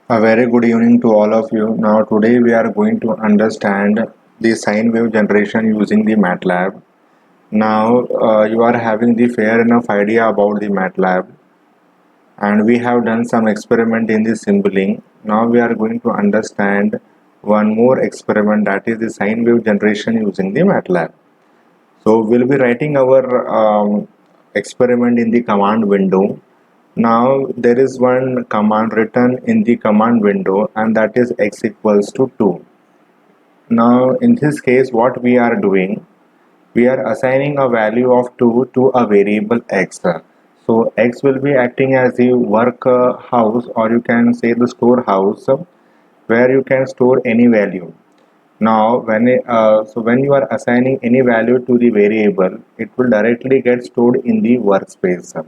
A very good evening to all of you. Now today we are going to understand the sine wave generation using the MATLAB. Now you are having the fair enough idea about the MATLAB, and we have done some experiment in the symboling. Now we are going to understand one more experiment, that is the sine wave generation using the MATLAB. So we'll be writing our experiment in the command window. Now there is one command written in the command window, and that is x equals to 2. Now in this case what we are doing, we are assigning a value of 2 to a variable x. So x will be acting as the work house, or you can say the storehouse, where you can store any value. Now when you are assigning any value to the variable, it will directly get stored in the workspace.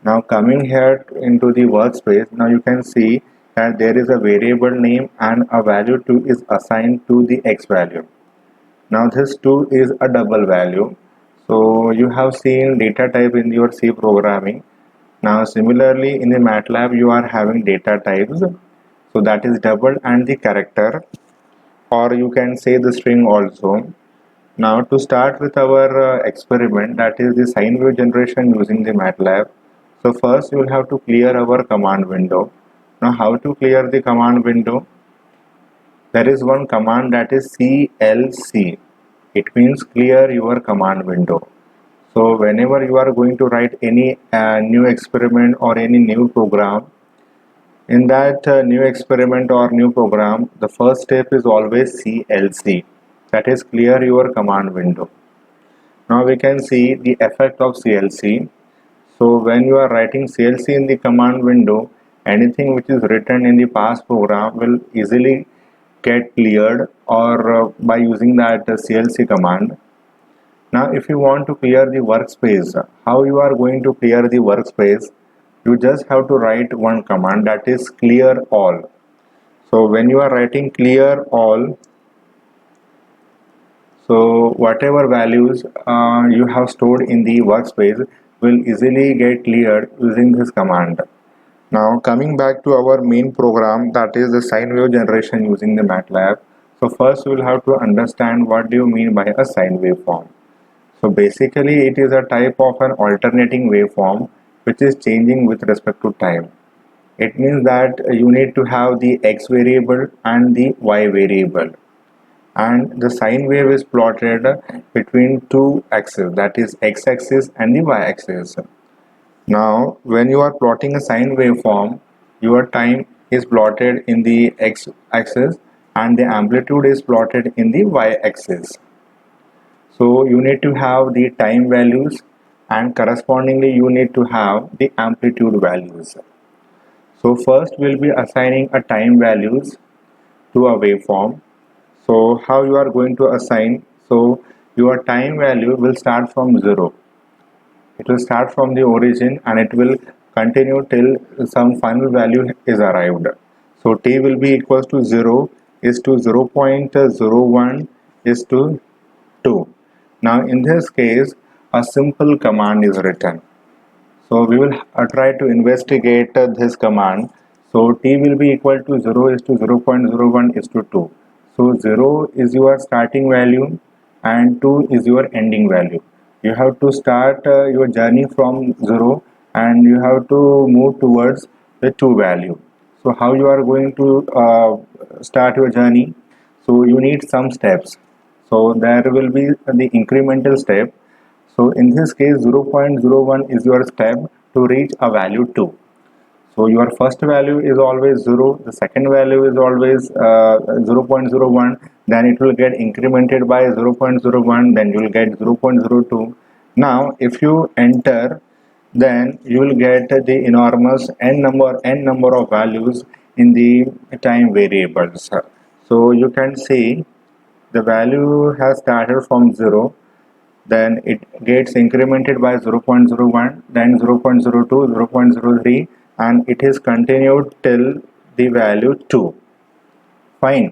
Now coming here into the workspace, now you can see that there is a variable name and a value 2 is assigned to the x value. Now this 2 is a double value. So you have seen data type in your C programming. Now similarly in the MATLAB you are having data types. So that is double and the character, or you can say the string also. Now to start with our experiment, that is the sine wave generation using the MATLAB. So first you will have to clear our command window. Now how to clear the command window? There is one command, that is CLC. It means clear your command window. So whenever you are going to write any new experiment or any new program, in that new experiment or new program, the first step is always CLC. That is clear your command window. Now we can see the effect of CLC. So when you are writing CLC in the command window, anything which is written in the past program will easily get cleared, or by using that CLC command. Now if you want to clear the workspace, how you are going to clear the workspace? You just have to write one command, that is clear all. So when you are writing clear all, so whatever values you have stored in the workspace will easily get cleared using this command. Now coming back to our main program, that is the sine wave generation using the MATLAB. So first we will have to understand what do you mean by a sine waveform. So basically it is a type of an alternating waveform which is changing with respect to time. It means that you need to have the x variable and the y variable, and the sine wave is plotted between two axes, that is x axis and the y axis. Now when you are plotting a sine waveform, your time is plotted in the x axis and the amplitude is plotted in the y axis. So you need to have the time values, and correspondingly you need to have the amplitude values. So first we'll be assigning a time values to a waveform. So how you are going to assign? So your time value will start from 0. It will start from the origin and it will continue till some final value is arrived. So t will be equals to 0 is to 0.01 is to 2. Now in this case a simple command is written. So we will try to investigate this command. So t will be equal to 0 is to 0.01 is to 2. So 0 is your starting value and 2 is your ending value. You have to start your journey from 0 and you have to move towards the 2 value. So how you are going to start your journey? So you need some steps. So there will be the incremental step. So in this case 0.01 is your step to reach a value 2. So your first value is always 0, the second value is always 0.01, then it will get incremented by 0.01, then you will get 0.02. Now if you enter, then you will get the enormous n number of values in the time variables. So you can see the value has started from 0, then it gets incremented by 0.01, then 0.02, 0.03, and it is continued till the value 2. Fine.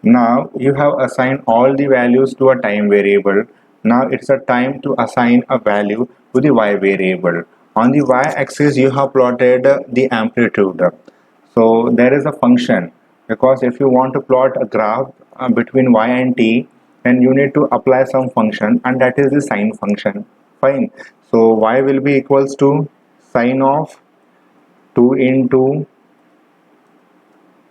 Now you have assigned all the values to a time variable. Now it's a time to assign a value to the y variable. On the y axis you have plotted the amplitude. So there is a function, because if you want to plot a graph between y and t, then you need to apply some function, and that is the sine function. Fine. So y will be equals to sine of 2 into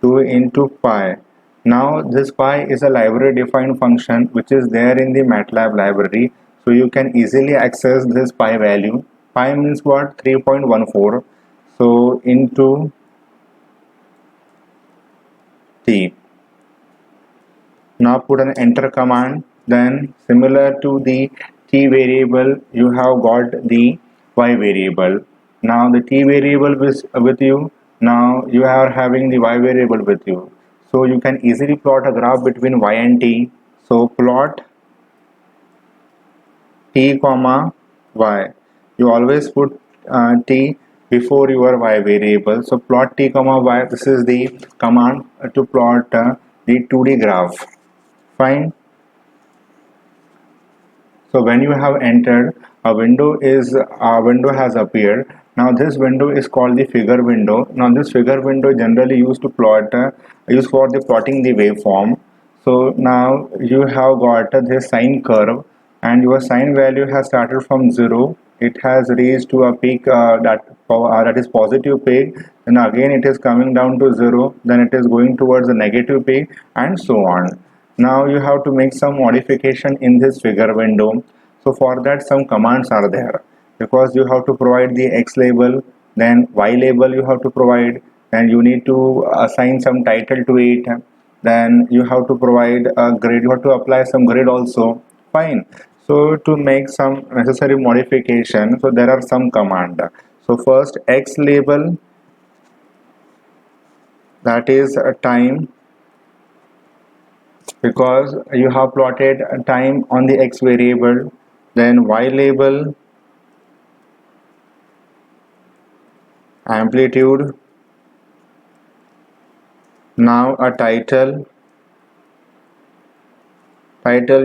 2 into pi. Now this pi is a library defined function which is there in the MATLAB library. So you can easily access this pi value. Pi means what? 3.14. So into t. Now put an enter command. Then similar to the t variable, you have got the y variable. Now the t variable is with you. Now you are having the y variable with you. So you can easily plot a graph between y and t. So plot t comma y. You always put t before your y variable. So plot t comma y. This is the command to plot the 2D graph. Fine. So when you have entered, a window has appeared. Now this window is called the figure window. Now this figure window generally used to plot used for the plotting the waveform. So now you have got this sine curve, and your sine value has started from 0. It has reached to a peak that is positive peak, and again it is coming down to 0. Then it is going towards the negative peak, and so on. Now you have to make some modification in this figure window. So for that some commands are there, because you have to provide the x label, then y label you have to provide, and you need to assign some title to it, then you have to provide a grid, you have to apply some grid also. Fine. So to make some necessary modification, so there are some command. So first x label, that is a time, because you have plotted a time on the x variable. Then y label, amplitude. Now a title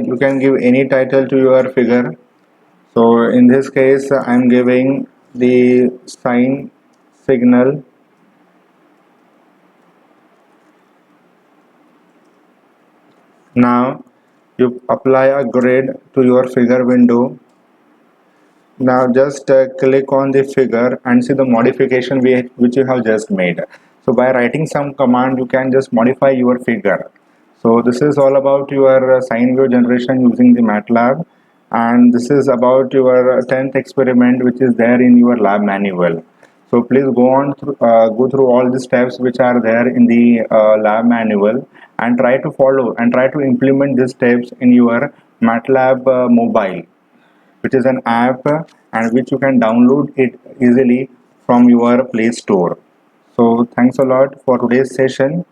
you can give any title to your figure. So in this case I am giving the sine signal. Now you apply a grid to your figure window. Now just click on the figure and see the modification which you have just made. So by writing some command you can just modify your figure. So this is all about your sine wave generation using the MATLAB, and this is about your 10th experiment which is there in your lab manual. So please go through all the steps which are there in the lab manual, and try to follow and try to implement these steps in your MATLAB mobile, which is an app and which you can download it easily from your Play Store. So thanks a lot for today's session.